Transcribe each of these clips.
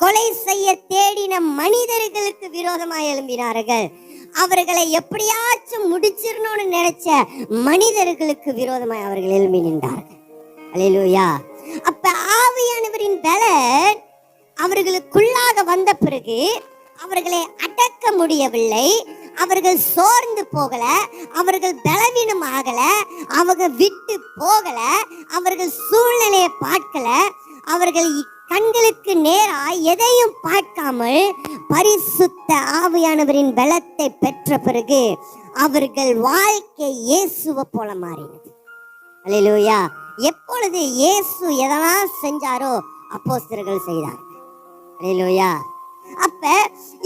கொலை செய்ய தேடின மனிதர்களுக்கு விரோதமாக எழும்பினார்கள். அவர்களை எப்படியாச்சும் முடிச்சிடணும்னு நினைச்ச மனிதர்களுக்கு விரோதமாய் அவர்கள் எழும்பி நின்றார்கள். அல்லேலூயா. அப்ப ஆவியானவரின் பலன் அவர்களுக்குள்ளாக வந்த பிறகு அவர்களை அடக்க முடியவில்லை. அவர்கள் சோர்ந்து போகல, அவர்கள் பலவீனம் ஆகல, அவங்க விட்டு போகல, அவர்கள் சூழ்நிலையை பார்க்கல, அவர்கள் கண்களுக்கு நேராய் எதையும் பார்க்காமல் பரிசுத்த ஆவியானவரின் பலத்தை பெற்ற பிறகு அவர்கள் வாழ்க்கை இயேசுவை போல மாறினது. அல்லேலூயா. எப்பொழுது இயேசு எதெல்லாம் செஞ்சாரோ அப்போஸ்தலர்கள் செய்தார்கள். அல்லேலூயா. அப்ப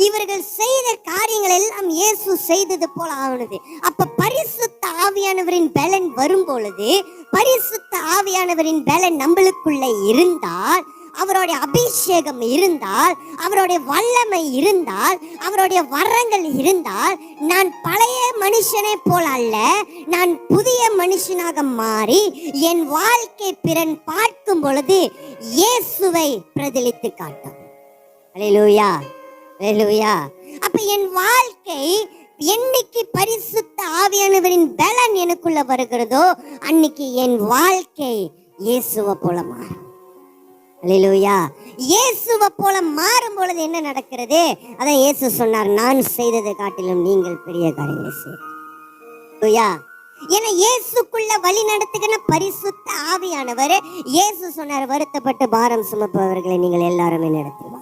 இவர்கள் செய்த காரியங்கள் எல்லாம் இயேசு செய்தது போல ஆனது. அப்ப பரிசுத்த ஆவியானவரின் பலன் வரும் பொழுது, பரிசுத்த ஆவியானவரின் பலன் நம்மளுக்குள்ள இருந்தால், அவருடைய அபிஷேகம் இருந்தால், அவருடைய வல்லமை இருந்தால், அவருடைய வரங்கள் இருந்தால், நான் பழைய மனுஷனை போல அல்ல, நான் புதிய மனுஷனாக மாறி என் வாழ்க்கை பிறன் பார்க்கும் பொழுது இயேசுவை பிரதிலித்து காட்டும். அல்லேலூயா, அல்லேலூயா. அப்ப என் வாழ்க்கை என்னைக்கு பரிசுத்த ஆவியானவரின் பலன் எனக்குள்ள வருகிறதோ அன்னைக்கு என் வாழ்க்கை இயேசுவை போல மாறும். அல்லேலூயா. இயேசுவை போல மாறும் பொழுது என்ன நடக்கிறது? அதான் இயேசு சொன்னார், நான் செய்ததை காட்டிலும் நீங்கள் பெரிய காரியங்களை செய்யுங்க. ஏன்னா இயேசுக்குள்ள வழி நடத்துகிற பரிசுத்த ஆவியானவர். இயேசு சொன்னார், வருத்தப்பட்டு பாரம் சுமப்பவர்களை நீங்கள் எல்லாருமே நடத்துவார்.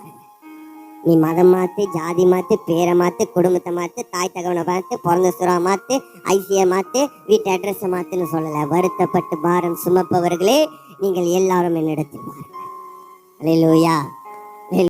நீ மதம் மாத்து, ஜாதி மாத்து, பேரை மாத்து, குடும்பத்தை மாத்து, தாய் தகவனை மாத்து, பிறந்த சுறா மாத்து, ஐசியை மாத்து, வீட்டு அட்ரஸை மாத்துன்னு சொல்லல. வருத்தப்பட்டு பாரம் சுமப்பவர்களே நீங்கள் எல்லாரும் என்னிடத்தில் வாருங்கள். அல்லேலூயா.